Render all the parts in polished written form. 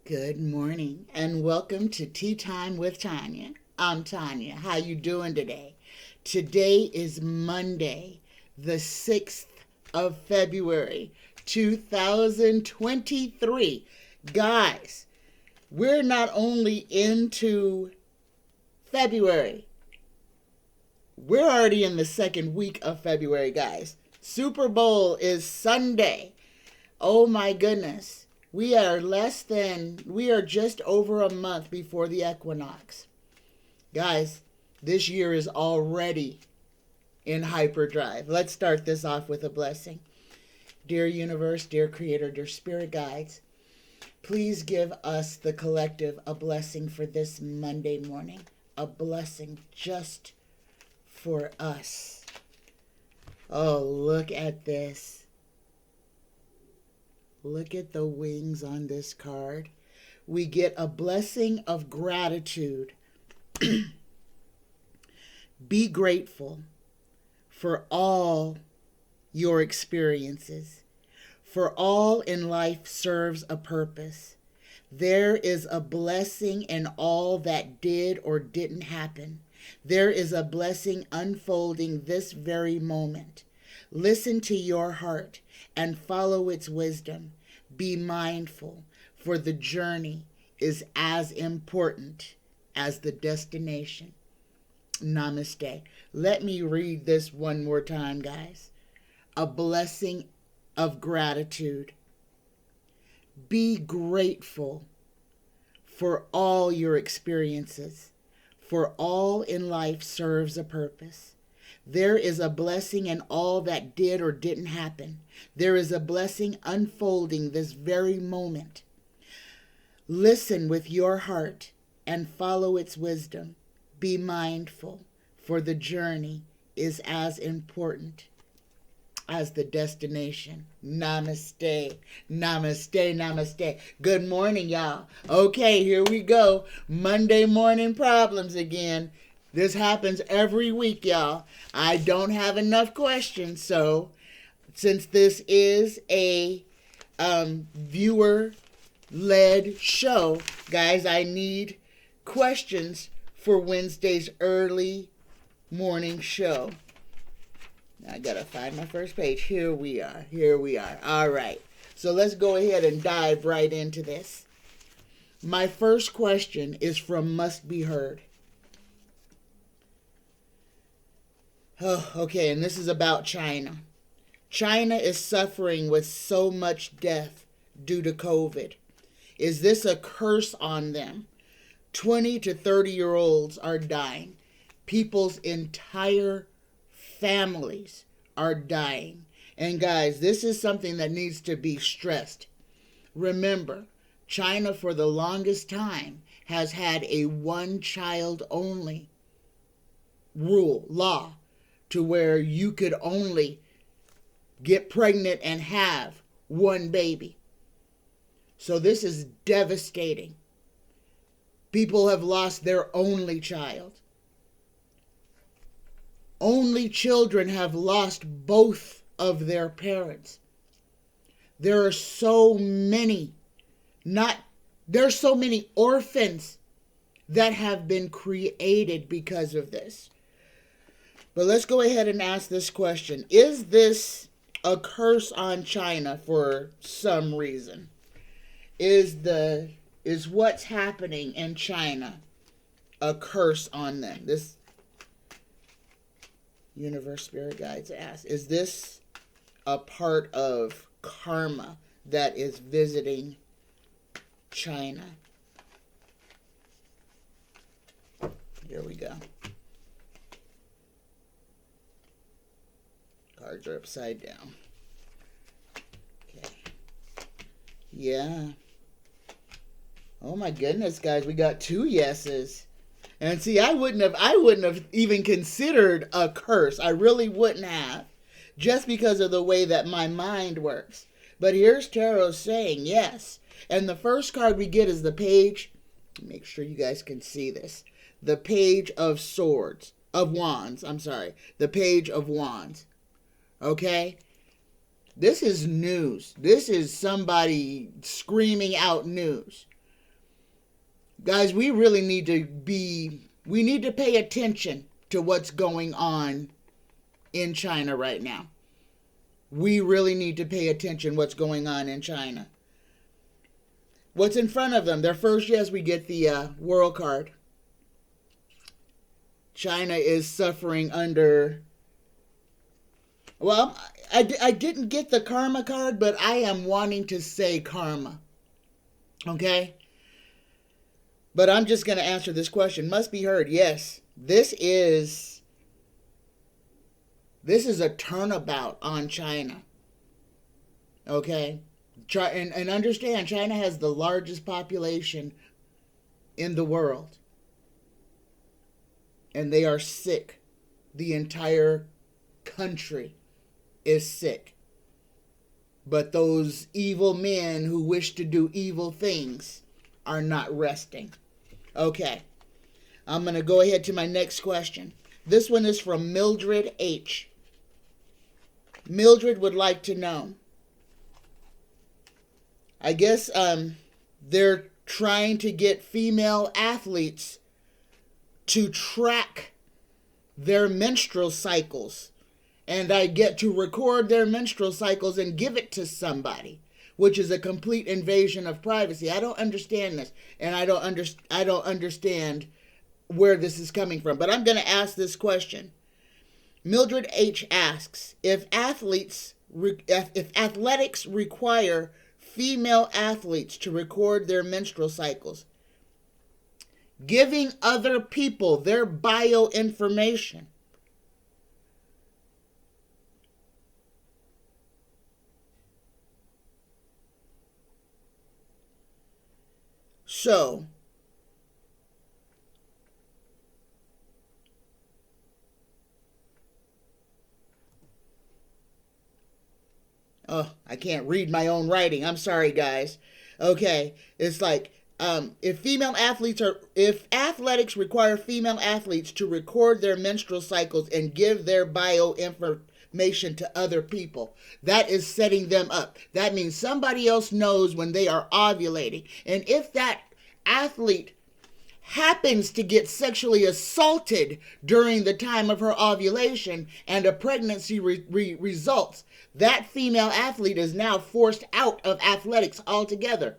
Good morning and welcome to Tea Time with Tanya. I'm Tanya. How you doing today? Today is Monday, the 6th of February, 2023. Guys, we're not only into February, we're already in the second week of February, guys. Super Bowl is Sunday. Oh my goodness. We are just over a month before the equinox. Guys, this year is already in hyperdrive. Let's start this off with a blessing. Dear universe, dear creator, dear spirit guides, please give us, the collective, a blessing for this Monday morning. A blessing just for us. Oh, look at this. Look at the wings on this card. We get a blessing of gratitude. Be grateful for all your experiences. For all in life serves a purpose. There is a blessing in all that did or didn't happen. There is a blessing unfolding this very moment. Listen to your heart and follow its wisdom. Be mindful, for the journey is as important as the destination. Namaste. Let me read this one more time, guys. A blessing of gratitude. Be grateful for all your experiences, for all in life serves a purpose. There is a blessing in all that did or didn't happen. There is a blessing unfolding this very moment. Listen with your heart and follow its wisdom. Be mindful, for the journey is as important as the destination. Namaste. Namaste, namaste. Good morning, y'all. Okay, here we go. Monday morning problems again. This happens every week, y'all. I don't have enough questions, so since this is a viewer-led show, guys, I need questions for Wednesday's early morning show. I gotta find my first page. Here we are. All right. So let's go ahead and dive right into this. My first question is from Must Be Heard. Oh, okay, and this is about China. China is suffering with so much death due to COVID. Is this a curse on them? 20 to 30-year-olds are dying. People's entire families are dying. And guys, this is something that needs to be stressed. Remember, China for the longest time has had a one-child only law, to where you could only get pregnant and have one baby. So this is devastating. People have lost their only child. Only children have lost both of their parents. There are so many orphans that have been created because of this. But let's go ahead and ask this question. Is this a curse on China for some reason? Is what's happening in China a curse on them? This Universe Spirit Guides ask, is this a part of karma that is visiting China? Here we go. Cards are upside down. Okay. Yeah. Oh my goodness, guys, we got 2 yeses. And see, I wouldn't have even considered a curse. I really wouldn't have. Just because of the way that my mind works. But here's Tarot saying yes. And the first card we get is the page. Make sure you guys can see this. The Page of Wands. The Page of Wands. Okay? This is news. This is somebody screaming out news. Guys, we really need to pay attention to what's going on in China right now. We really need to pay attention what's going on in China. What's in front of them? Their first, yes, we get the world card. China is suffering under... Well, I didn't get the karma card, but I am wanting to say karma. Okay? But I'm just going to answer this question. Must be heard. Yes, this is a turnabout on China. Okay? And understand, China has the largest population in the world. And they are sick. The entire country is sick. But those evil men who wish to do evil things are not resting. Okay. I'm going to go ahead to my next question. This one is from Mildred H. Mildred would like to know. I guess they're trying to get female athletes to track their menstrual cycles. And I get to record their menstrual cycles and give it to somebody, which is a complete invasion of privacy. I don't understand this, and I don't understand where this is coming from. But I'm going to ask this question. Mildred H. asks, if athletics require female athletes to record their menstrual cycles, giving other people their bioinformation, so oh, I can't read my own writing. I'm sorry, guys. Okay, it's like if athletics require female athletes to record their menstrual cycles and give their bioinformation to other people, that is setting them up. That means somebody else knows when they are ovulating. And if that athlete happens to get sexually assaulted during the time of her ovulation and a pregnancy results, that female athlete is now forced out of athletics altogether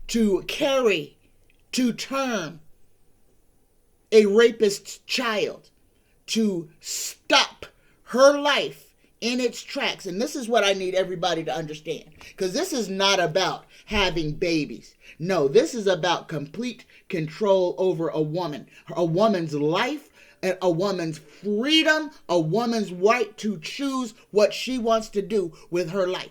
to carry to term a rapist's child, to stop her life in its tracks. And this is what I need everybody to understand, because this is not about having babies. No, this is about complete control over a woman, a woman's life, a woman's freedom, a woman's right to choose what she wants to do with her life.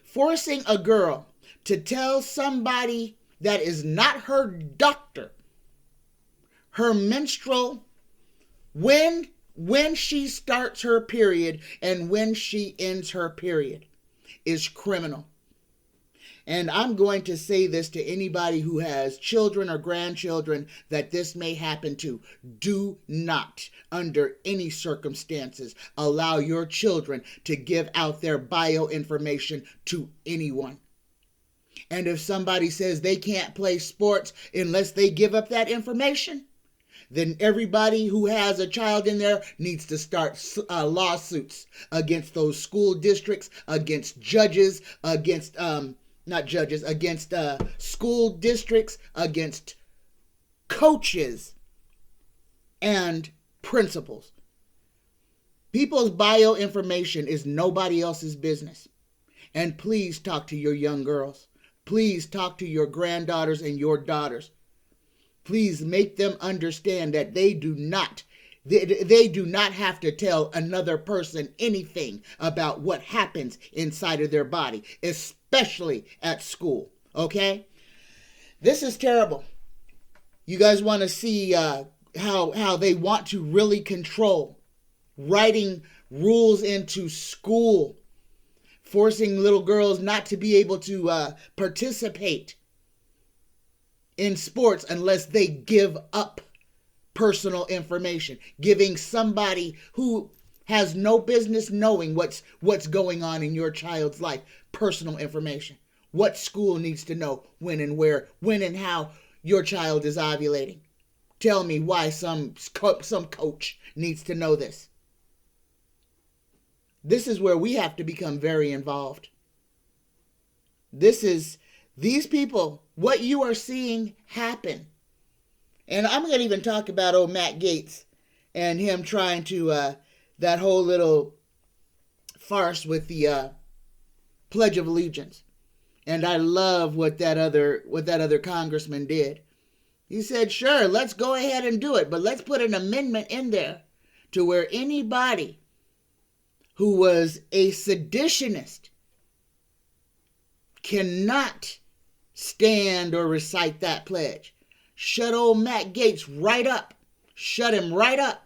Forcing a girl to tell somebody that is not her doctor her menstrual, when she starts her period and when she ends her period, is criminal. And I'm going to say this to anybody who has children or grandchildren that this may happen to. Do not, under any circumstances, allow your children to give out their bioinformation to anyone. And if somebody says they can't play sports unless they give up that information, then everybody who has a child in there needs to start lawsuits against those school districts, against judges, against against school districts, against coaches and principals. People's bioinformation is nobody else's business. And please talk to your young girls. Please talk to your granddaughters and your daughters. Please make them understand that they do not have to tell another person anything about what happens inside of their body, especially at school. Okay? This is terrible. You guys want to see how they want to really control, writing rules into school, forcing little girls not to be able to participate in sports unless they give up personal information, giving somebody who has no business knowing what's going on in your child's life personal information. what school needs to know when and where, when and how your child is ovulating. Tell me why some coach needs to know this. This is where we have to become very involved. These people, what you are seeing happen. And I'm going to even talk about old Matt Gaetz and him trying to, that whole little farce with the Pledge of Allegiance. And I love what that other congressman did. He said, sure, let's go ahead and do it, but let's put an amendment in there to where anybody who was a seditionist cannot stand or recite that pledge. Shut old Matt Gaetz right up. Shut him right up.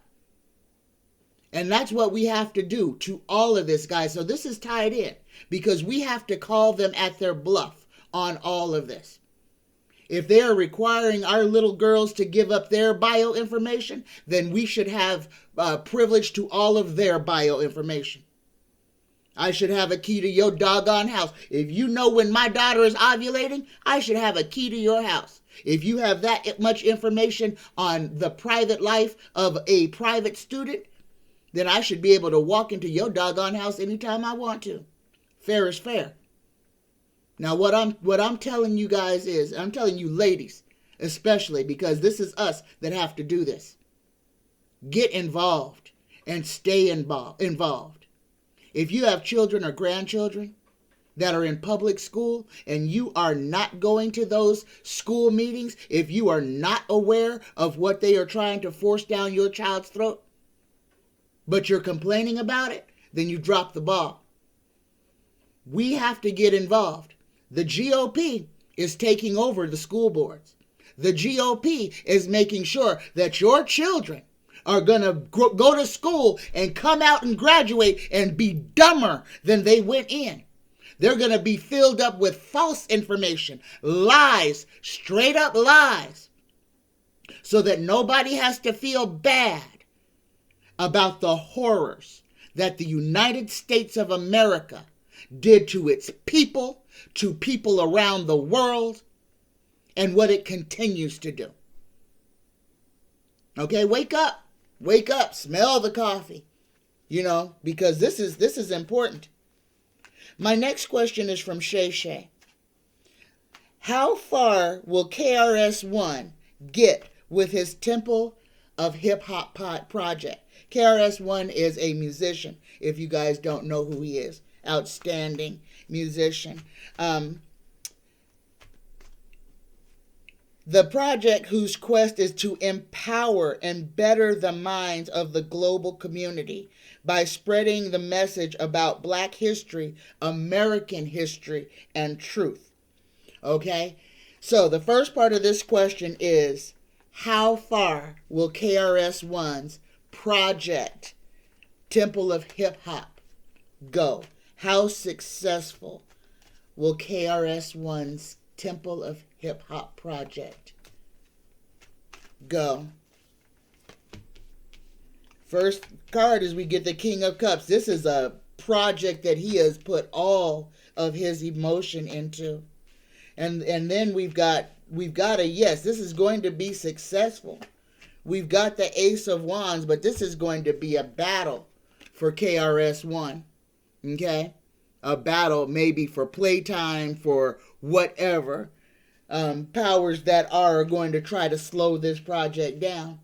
And that's what we have to do to all of this, guys. So this is tied in because we have to call them at their bluff on all of this. If they are requiring our little girls to give up their bio information, then we should have privilege to all of their bio information. I should have a key to your doggone house. If you know when my daughter is ovulating, I should have a key to your house. If you have that much information on the private life of a private student, then I should be able to walk into your doggone house anytime I want to. Fair is fair. Now, what I'm telling you guys is, I'm telling you ladies, especially because this is us that have to do this. Get involved and stay involved. If you have children or grandchildren that are in public school and you are not going to those school meetings, if you are not aware of what they are trying to force down your child's throat, but you're complaining about it, then you drop the ball. We have to get involved. The GOP is taking over the school boards. The GOP is making sure that your children are going to go to school and come out and graduate and be dumber than they went in. They're going to be filled up with false information, lies, straight up lies, so that nobody has to feel bad about the horrors that the United States of America did to its people, to people around the world, and what it continues to do. Okay, wake up, smell the coffee, because this is important. My next question is from Shey. How far will KRS-One get with his Temple of Hip Hop project? KRS-One is a musician, if you guys don't know who he is. Outstanding musician. The project, whose quest is to empower and better the minds of the global community by spreading the message about Black history, American history, and truth. Okay? So the first part of this question is, how far will KRS-One's project, Temple of Hip Hop, go? How successful will KRS-One's Temple of Hip Hop project go? First card is we get the King of Cups. This is a project that he has put all of his emotion into. And then we've got a yes, this is going to be successful. We've got the Ace of Wands, but this is going to be a battle for KRS-One. Okay? A battle maybe for playtime, for whatever. Powers that are going to try to slow this project down.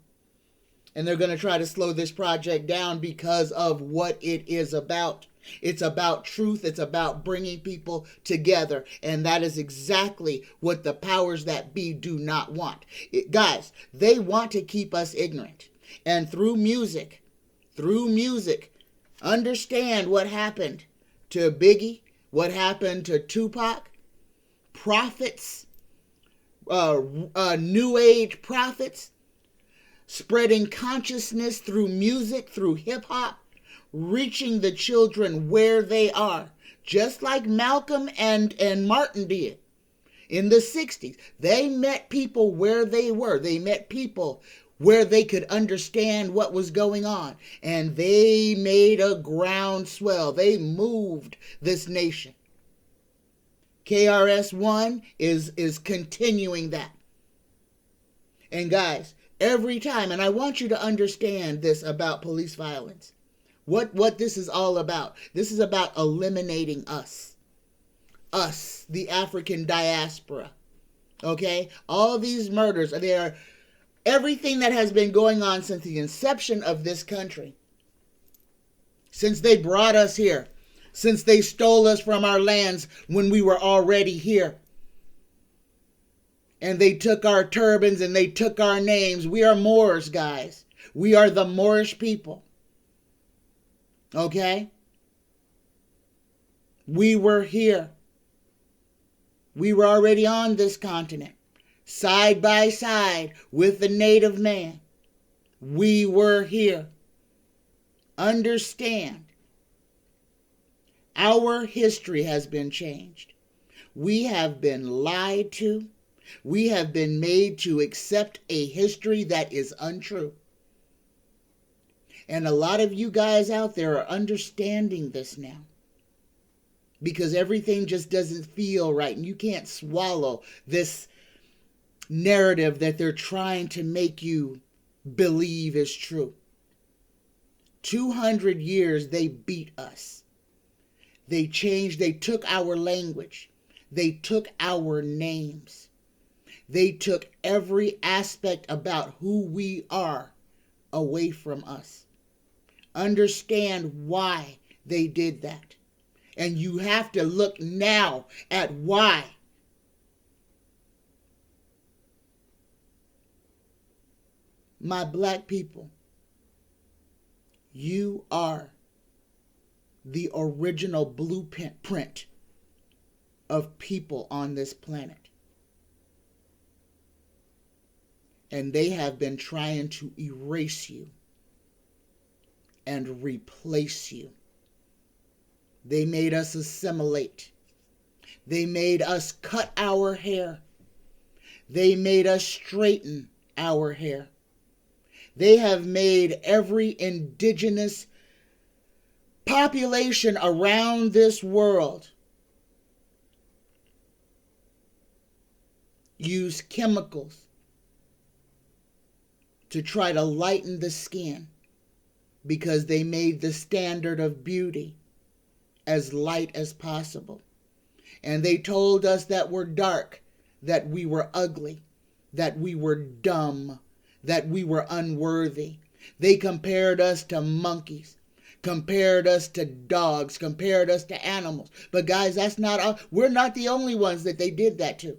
And they're going to try to slow this project down because of what it is about. It's about truth. It's about bringing people together. And that is exactly what the powers that be do not want. Guys, they want to keep us ignorant. And through music, understand what happened to Biggie, what happened to Tupac, prophets, New Age prophets, spreading consciousness through music, through hip-hop, reaching the children where they are, just like Malcolm and Martin did in the 60s. They met people where they were. They met people where they could understand what was going on, and they made a groundswell. They moved this nation. KRS-One is continuing that. And guys, every time, and I want you to understand this about police violence, what this is all about. This is about eliminating us, the African diaspora. Okay? All these murders, they are everything that has been going on since the inception of this country. Since they brought us here. Since they stole us from our lands when we were already here. And they took our turbans and they took our names. We are Moors, guys. We are the Moorish people. Okay? We were here. We were already on this continent. Side by side with the native man. We were here. Understand. Our history has been changed. We have been lied to. We have been made to accept a history that is untrue. And a lot of you guys out there are understanding this now. Because everything just doesn't feel right. And you can't swallow this narrative that they're trying to make you believe is true. 200 years they beat us. They changed, they took our language. They took our names. They took every aspect about who we are away from us. Understand why they did that. And you have to look now at why. My black people, you are the original blueprint of people on this planet. And they have been trying to erase you and replace you. They made us assimilate. They made us cut our hair. They made us straighten our hair. They have made every indigenous population around this world use chemicals to try to lighten the skin because they made the standard of beauty as light as possible. And they told us that we're dark, that we were ugly, that we were dumb, that we were unworthy. They compared us to monkeys, compared us to dogs, compared us to animals. But guys, that's not all. We're not the only ones that they did that to.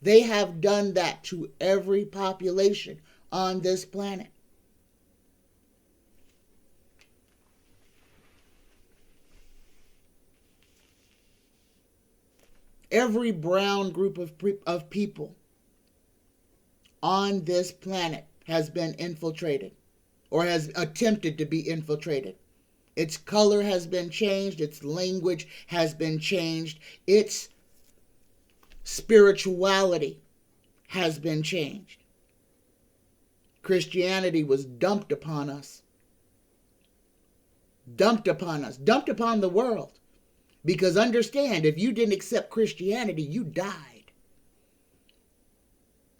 They have done that to every population on this planet. Every brown group of people on this planet has been infiltrated or has attempted to be infiltrated. Its color has been changed. Its language has been changed. Its spirituality has been changed. Christianity was dumped upon us. Dumped upon us. Dumped upon the world. Because understand, if you didn't accept Christianity, you died.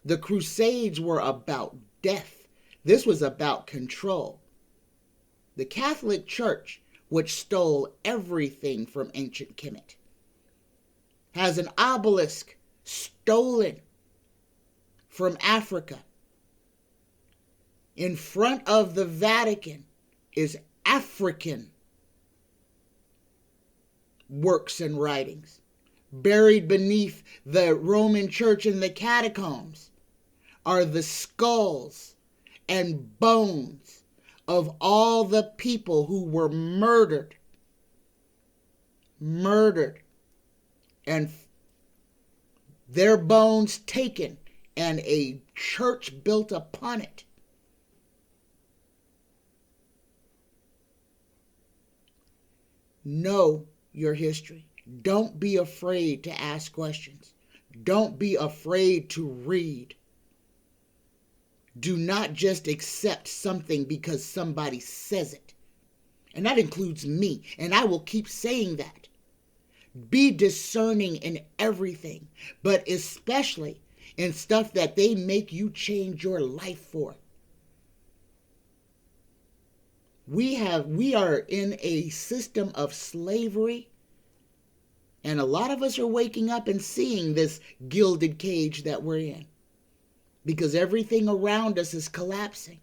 The Crusades were about death. This was about control. The Catholic Church, which stole everything from ancient Kemet, has an obelisk stolen from Africa. In front of the Vatican is African works and writings. Buried beneath the Roman church in the catacombs are the skulls and bones of all the people who were murdered. And their bones taken and a church built upon it. Know your history. Don't be afraid to ask questions. Don't be afraid to read. Do not just accept something because somebody says it. And that includes me. And I will keep saying that. Be discerning in everything, but especially in stuff that they make you change your life for. We are in a system of slavery, and a lot of us are waking up and seeing this gilded cage that we're in because everything around us is collapsing.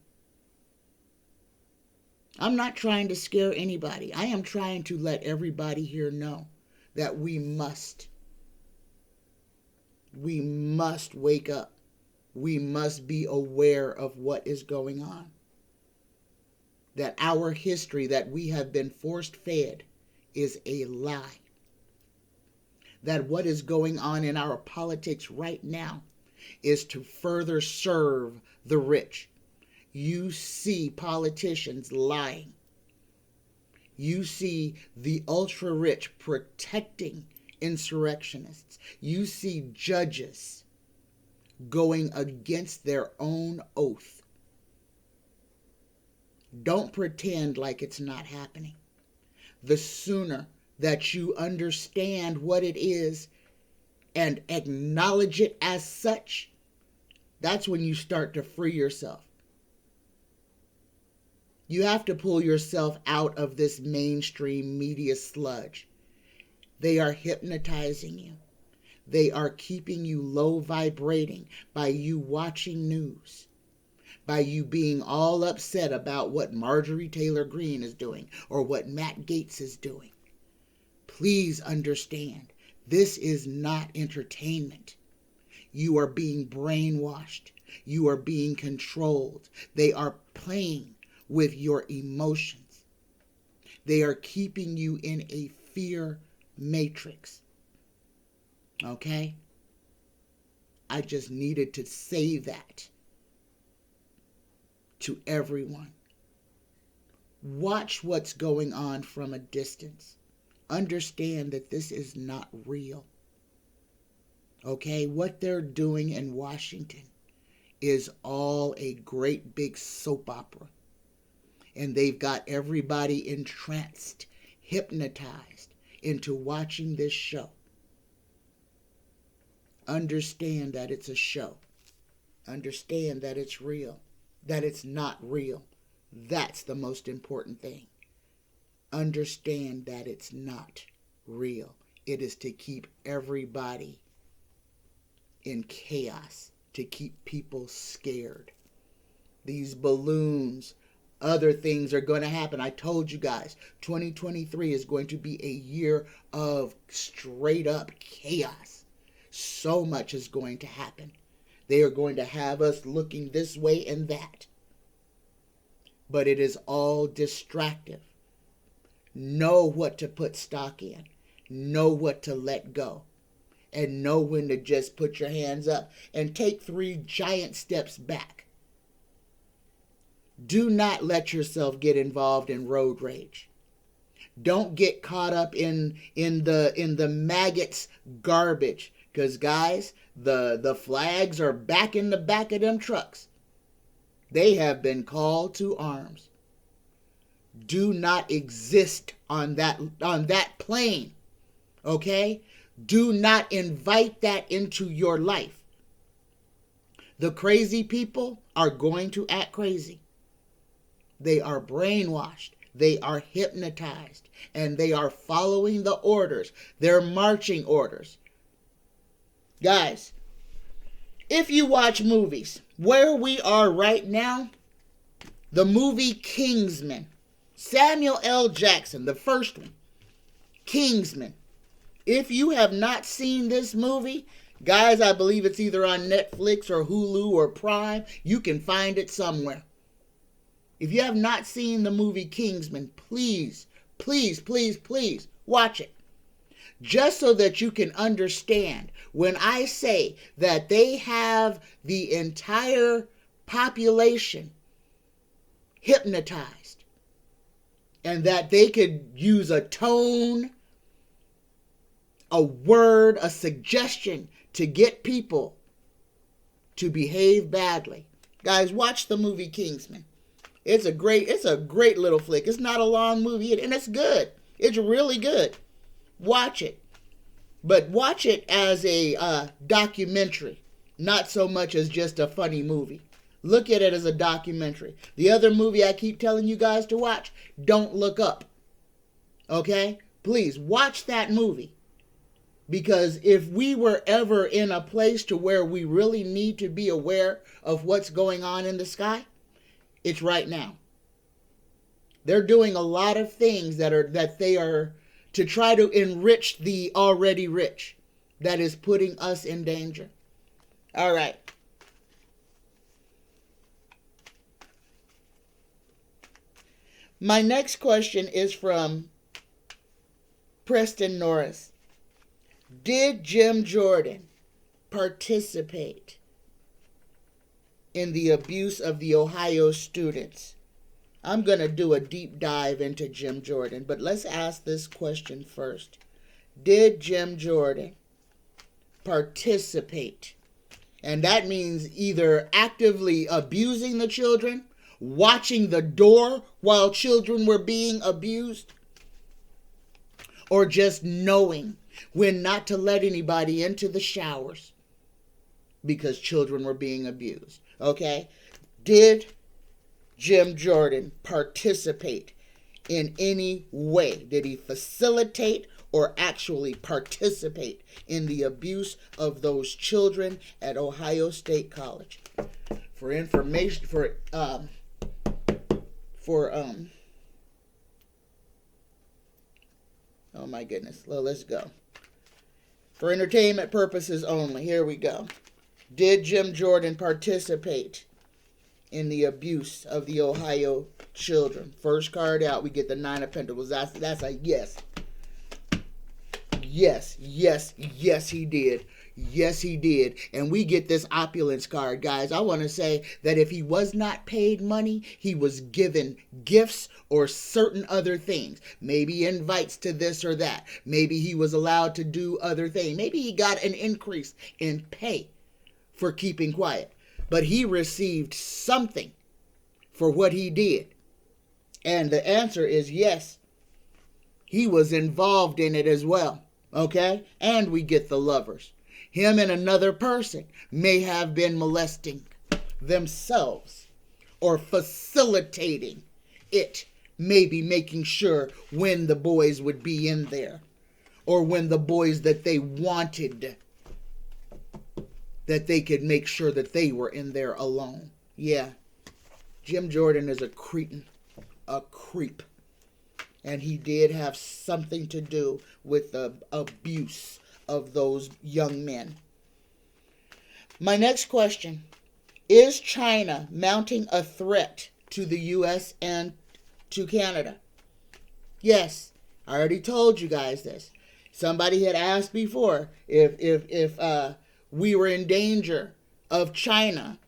I'm not trying to scare anybody. I am trying to let everybody here know that we must wake up. We must be aware of what is going on. That our history that we have been forced fed is a lie. That what is going on in our politics right now is to further serve the rich. You see politicians lying. You see the ultra-rich protecting insurrectionists. You see judges going against their own oath. Don't pretend like it's not happening. The sooner that you understand what it is and acknowledge it as such, that's when you start to free yourself. You have to pull yourself out of this mainstream media sludge. They are hypnotizing you. They are keeping you low vibrating by you watching news, by you being all upset about what Marjorie Taylor Greene is doing or what Matt Gaetz is doing. Please understand, this is not entertainment. You are being brainwashed. You are being controlled. They are playing with your emotions. They are keeping you in a fear matrix. Okay? I just needed to say that to everyone. Watch what's going on from a distance. Understand that this is not real. Okay? What they're doing in Washington is all a great big soap opera. And they've got everybody entranced, hypnotized into watching this show. Understand that it's a show. Understand that it's real, that it's not real. That's the most important thing. Understand that it's not real. It is to keep everybody in chaos, to keep people scared. These balloons, other things are going to happen. I told you guys, 2023 is going to be a year of straight up chaos. So much is going to happen. They are going to have us looking this way and that. But it is all distractive. Know what to put stock in. Know what to let go. And know when to just put your hands up and take 3 giant steps back. Do not let yourself get involved in road rage. Don't get caught up in the maggots garbage. Because guys, the flags are back in the back of them trucks. They have been called to arms. Do not exist on that plane. Okay? Do not invite that into your life. The crazy people are going to act crazy. They are brainwashed. They are hypnotized. And they are following the orders. Their marching orders. Guys, if you watch movies, where we are right now, the movie Kingsman, Samuel L. Jackson, the first one, Kingsman. If you have not seen this movie, guys, I believe it's either on Netflix or Hulu or Prime. You can find it somewhere. If you have not seen the movie Kingsman, please, please, please, please watch it. Just so that you can understand when I say that they have the entire population hypnotized and that they could use a tone, a word, a suggestion to get people to behave badly. Guys, watch the movie Kingsman. It's a great little flick. It's not a long movie, and it's good. It's really good. Watch it. But watch it as a documentary, not so much as just a funny movie. Look at it as a documentary. The other movie I keep telling you guys to watch, Don't Look Up. Okay? Please watch that movie. Because if we were ever in a place to where we really need to be aware of what's going on in the sky, it's right now. They're doing a lot of things that they are to try to enrich the already rich. That is putting us in danger. All right. My next question is from Preston Norris. Did Jim Jordan participate in the abuse of the Ohio students? I'm going to do a deep dive into Jim Jordan, but let's ask this question first. Did Jim Jordan participate? And that means either actively abusing the children, watching the door while children were being abused, or just knowing when not to let anybody into the showers because children were being abused. Okay? Did Jim Jordan participate in any way? Did he facilitate or actually participate in the abuse of those children at Ohio State College? For information, oh my goodness. Well, let's go. For entertainment purposes only. Here we go. Did Jim Jordan participate in the abuse of the Ohio children? First card out, we get the 9 of Pentacles. That's a yes. Yes, yes, yes, he did. Yes, he did. And we get this opulence card, guys. I want to say that if he was not paid money, he was given gifts or certain other things. Maybe invites to this or that. Maybe he was allowed to do other things. Maybe he got an increase in pay for keeping quiet. But he received something for what he did. And the answer is yes. He was involved in it as well. Okay? And we get the lovers. Him and another person may have been molesting themselves or facilitating it, maybe making sure when the boys would be in there or when the boys that they wanted, that they could make sure that they were in there alone. Yeah, Jim Jordan is a cretin, a creep. And he did have something to do with the abuse of those young men. My next question. Is China mounting a threat to the U.S. and to Canada? Yes, I already told you guys this. Somebody had asked before if we were in danger of China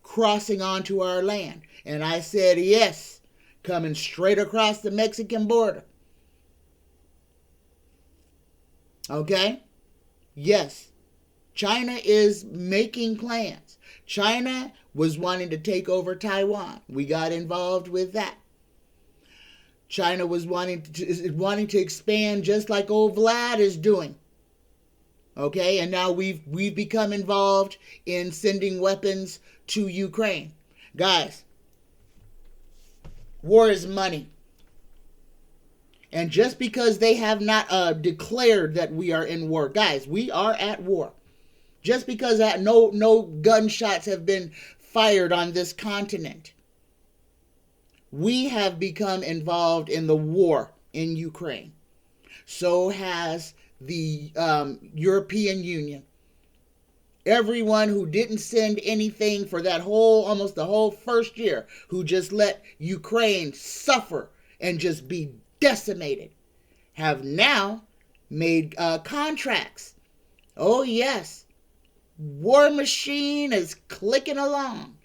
crossing onto our land. And I said yes, coming straight across the Mexican border. Okay? Yes. China is making plans. China was wanting to take over Taiwan. We got involved with that. China was wanting to expand just like old Vlad is doing. Okay? And now we've become involved in sending weapons to Ukraine. Guys, war is money. And just because they have not declared that we are in war, guys, we are at war. Just because no gunshots have been fired on this continent, we have become involved in the war in Ukraine. So has the European Union. Everyone who didn't send anything for that almost the whole first year, who just let Ukraine suffer and just be decimated, have now made contracts. Oh yes, war machine is clicking along.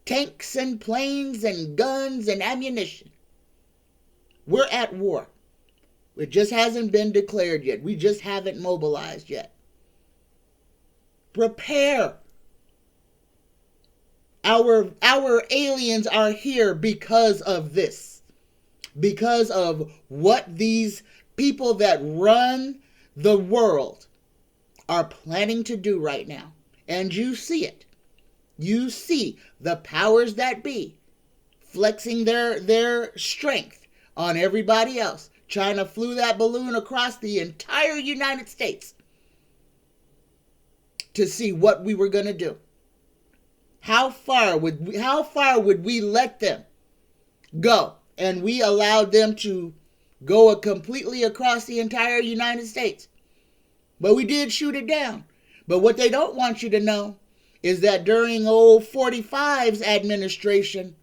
Tanks and planes and guns and ammunition. We're at war. It just hasn't been declared yet. We just haven't mobilized yet. Prepare. Our aliens are here because of this. Because of what these people that run the world are planning to do right now, and you see it. You see the powers that be flexing their strength on everybody else, trying to flew that balloon across the entire United States to see what we were going to do. How far would we let them go? And we allowed them to go completely across the entire United States. But we did shoot it down. But what they don't want you to know is that during old 45's administration,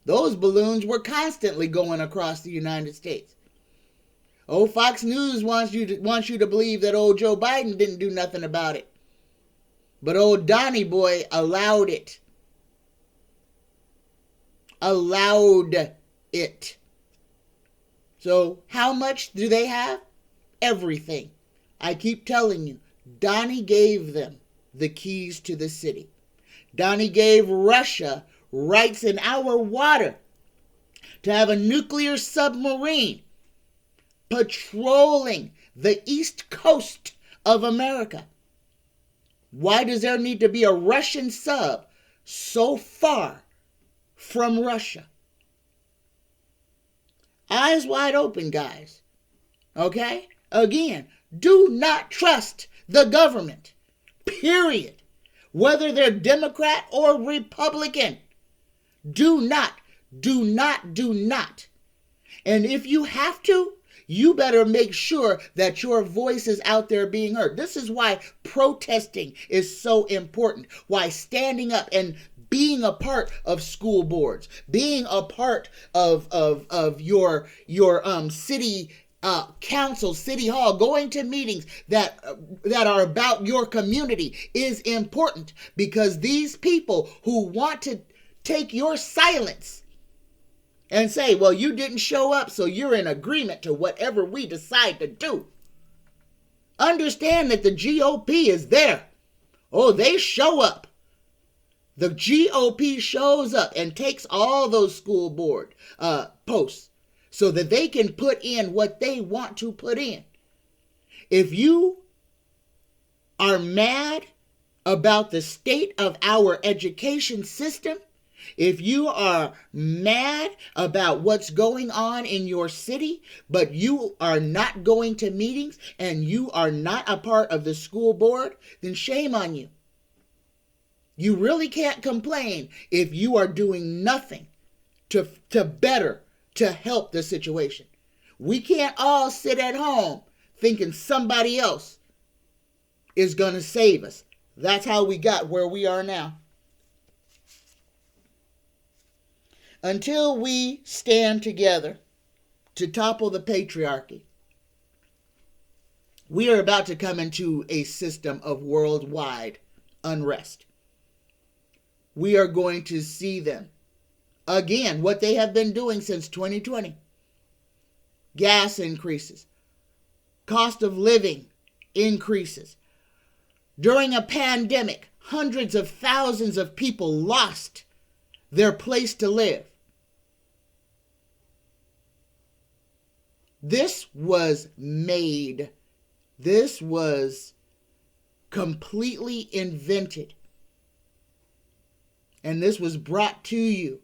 those balloons were constantly going across the United States. Old Fox News wants you to believe that old Joe Biden didn't do nothing about it. But old Donnie Boy allowed it. Allowed it. So how much do they have? Everything. I keep telling you, Donnie gave them the keys to the city. Donnie gave Russia rights in our water to have a nuclear submarine patrolling the east coast of America. Why does there need to be a Russian sub so far from Russia? Eyes wide open, guys. Okay? Again, do not trust the government. Period. Whether they're Democrat or Republican. Do not. And if you have to, you better make sure that your voice is out there being heard. This is why protesting is so important. Why standing up and being a part of school boards, being a part of your city council, city hall, going to meetings that are about your community is important, because these people who want to take your silence and say, well, you didn't show up, so you're in agreement to whatever we decide to do. Understand that the GOP is there. Oh, they show up. The GOP shows up and takes all those school board posts so that they can put in what they want to put in. If you are mad about the state of our education system, if you are mad about what's going on in your city, but you are not going to meetings and you are not a part of the school board, then shame on you. You really can't complain if you are doing nothing to help the situation. We can't all sit at home thinking somebody else is going to save us. That's how we got where we are now. Until we stand together to topple the patriarchy, we are about to come into a system of worldwide unrest. We are going to see them again, what they have been doing since 2020. Gas increases. Cost of living increases. During a pandemic, hundreds of thousands of people lost their place to live. This was made. This was completely invented. And this was brought to you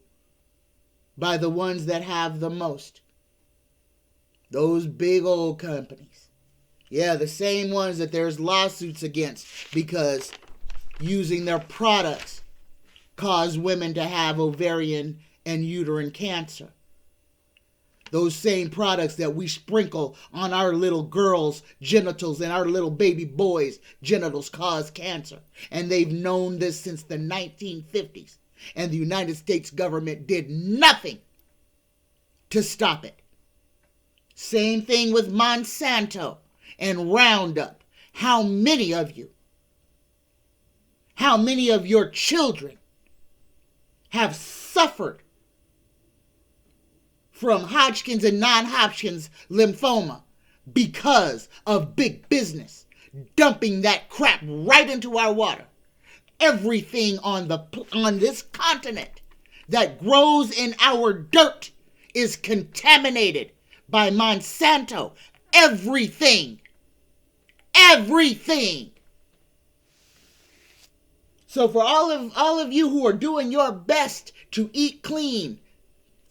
by the ones that have the most. Those big old companies. Yeah, the same ones that there's lawsuits against because using their products cause women to have ovarian and uterine cancer. Those same products that we sprinkle on our little girls' genitals and our little baby boys' genitals cause cancer. And they've known this since the 1950s. And the United States government did nothing to stop it. Same thing with Monsanto and Roundup. How many of your children have suffered from Hodgkin's and non-Hodgkin's lymphoma because of big business dumping that crap right into our water? Everything on this continent that grows in our dirt is contaminated by Monsanto. Everything. everything. So for all of you who are doing your best to eat clean,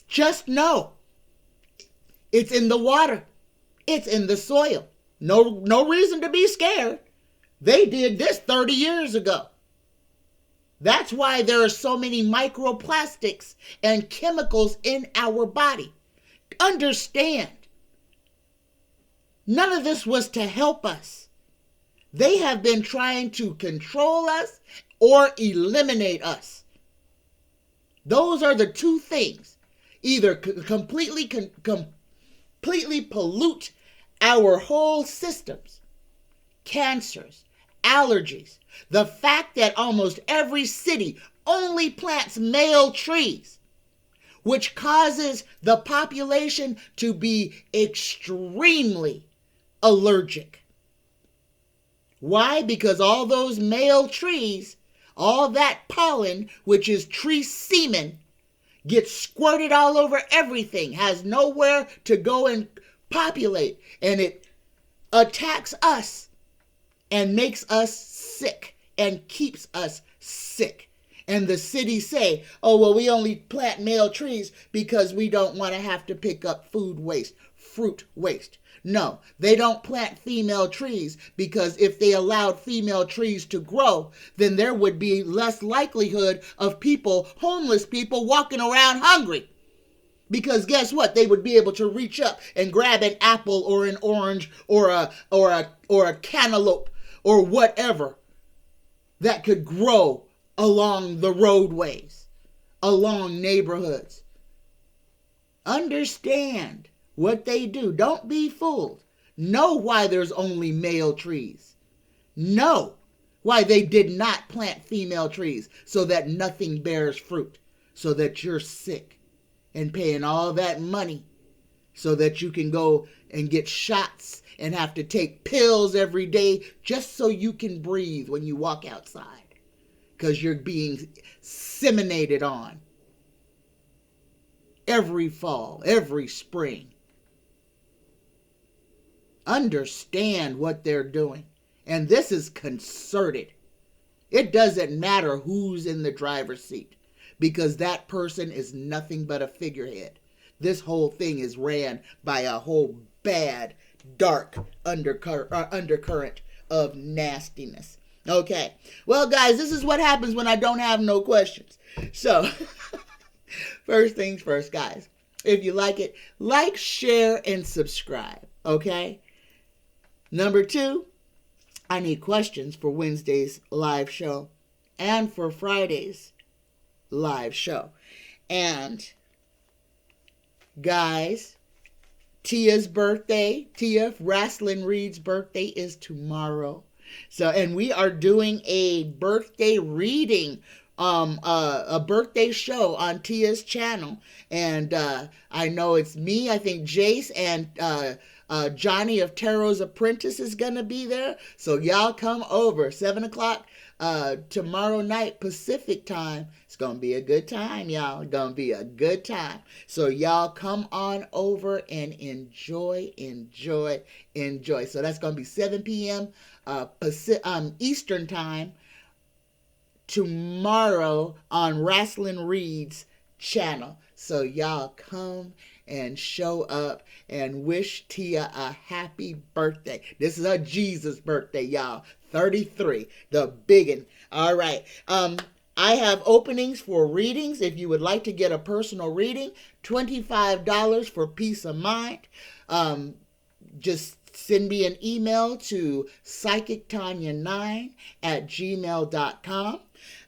just know it's in the water. It's in the soil. No reason to be scared. They did this 30 years ago. That's why there are so many microplastics and chemicals in our body. Understand, none of this was to help us. They have been trying to control us or eliminate us. Those are the two things. Either completely pollute our whole systems. Cancers, allergies. The fact that almost every city only plants male trees, which causes the population to be extremely allergic. Why? Because all those male trees, all that pollen, which is tree semen, gets squirted all over everything, has nowhere to go and populate, and it attacks us and makes us sick and keeps us sick. And the cities say, oh, well, we only plant male trees because we don't want to have to pick up food waste, fruit waste. No, they don't plant female trees because if they allowed female trees to grow, then there would be less likelihood of homeless people walking around hungry. Because guess what? They would be able to reach up and grab an apple or an orange or a cantaloupe or whatever that could grow along the roadways, along neighborhoods. Understand what they do. Don't be fooled. Know why there's only male trees. Know why they did not plant female trees so that nothing bears fruit, so that you're sick and paying all that money so that you can go and get shots and have to take pills every day just so you can breathe when you walk outside because you're being seminated on every fall, every spring. Understand what they're doing. And this is concerted. It doesn't matter who's in the driver's seat because that person is nothing but a figurehead. This whole thing is ran by a whole bad, dark undercurrent of nastiness. Okay. Well, guys, this is what happens when I don't have no questions. So, first things first, guys. If you like it, like, share, and subscribe. Okay? Number 2, I need questions for Wednesday's live show and for Friday's live show. And guys, Tia's birthday, Tia Wrestling Reed's birthday is tomorrow. So, and we are doing a birthday reading, a birthday show on Tia's channel. And I know it's me, I think Jace and Johnny of Tarot's Apprentice is going to be there. So y'all come over, 7 o'clock tomorrow night Pacific time. It's going to be a good time, y'all. It's going to be a good time. So y'all come on over and enjoy. So that's going to be 7 p.m. Eastern time tomorrow on Wrestling Reed's channel. So y'all come and show up and wish Tia a happy birthday. This is her Jesus birthday, y'all. 33, the biggin'. All right. I have openings for readings. If you would like to get a personal reading, $25 for peace of mind. Just send me an email to psychictanya9@gmail.com.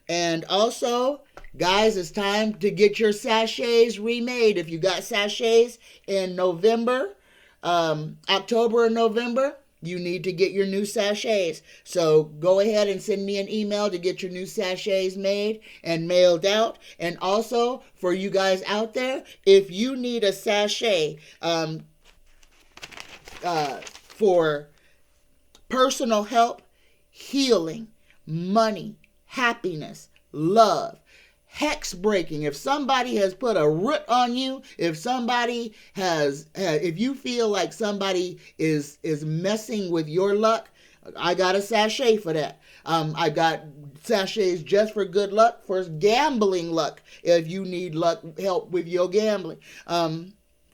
And also, guys, it's time to get your sachets remade. If you got sachets in November, October or November, you need to get your new sachets. So go ahead and send me an email to get your new sachets made and mailed out. And also, for you guys out there, if you need a sachet for personal help, healing, money, happiness, love, hex breaking. If somebody has put a root on you, if somebody if you feel like somebody is messing with your luck, I got a sachet for that. I got sachets just for good luck, for gambling luck, if you need help with your gambling.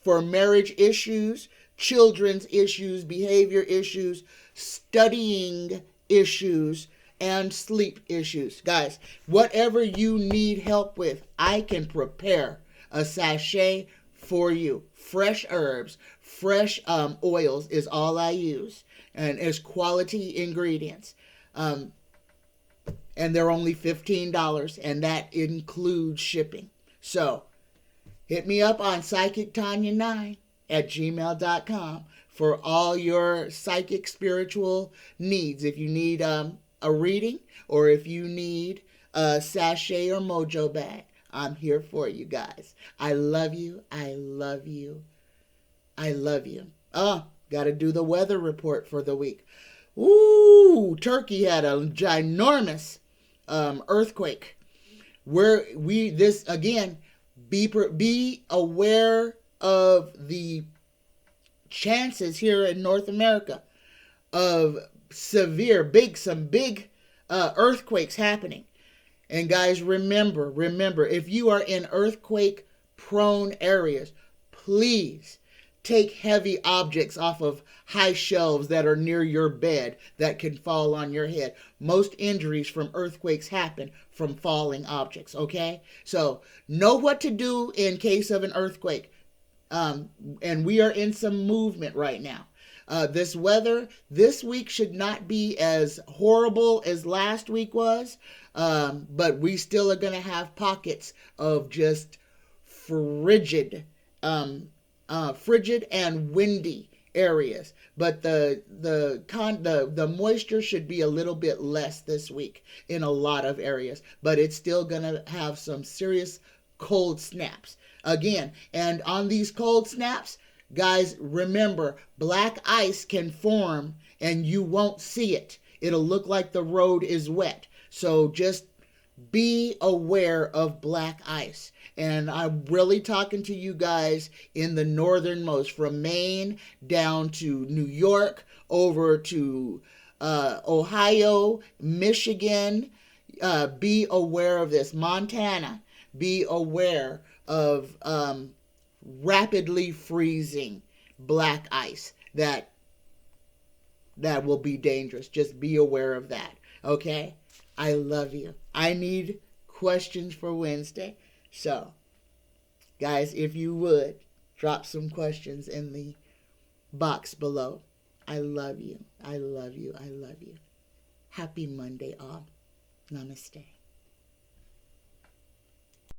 For marriage issues, children's issues, behavior issues, studying issues, and sleep issues. Guys, whatever you need help with, I can prepare a sachet for you. Fresh herbs, fresh oils is all I use, and it's quality ingredients. And they're only $15, and that includes shipping. So hit me up on psychictanya9@gmail.com for all your psychic spiritual needs. If you need a reading, or if you need a sachet or mojo bag, I'm here for you guys. I love you. I love you. I love you. Oh, got to do the weather report for the week. Ooh, Turkey had a ginormous earthquake. Be aware of the chances here in North America of some big earthquakes happening. And guys, remember, if you are in earthquake prone areas, please take heavy objects off of high shelves that are near your bed that can fall on your head. Most injuries from earthquakes happen from falling objects, okay? So know what to do in case of an earthquake. And we are in some movement right now. This weather this week should not be as horrible as last week was, but we still are going to have pockets of just frigid and windy areas. But the moisture should be a little bit less this week in a lot of areas, but it's still going to have some serious cold snaps again. And on these cold snaps, guys, remember, black ice can form and you won't see it. It'll look like the road is wet. So just be aware of black ice. And I'm really talking to you guys in the northernmost, from Maine down to New York, over to Ohio, Michigan. Be aware of this. Montana, be aware of rapidly freezing black ice that will be dangerous. Just be aware of that. Okay? I love you. I need questions for Wednesday. So, guys, if you would, drop some questions in the box below. I love you. I love you. I love you. Happy Monday, all. Namaste.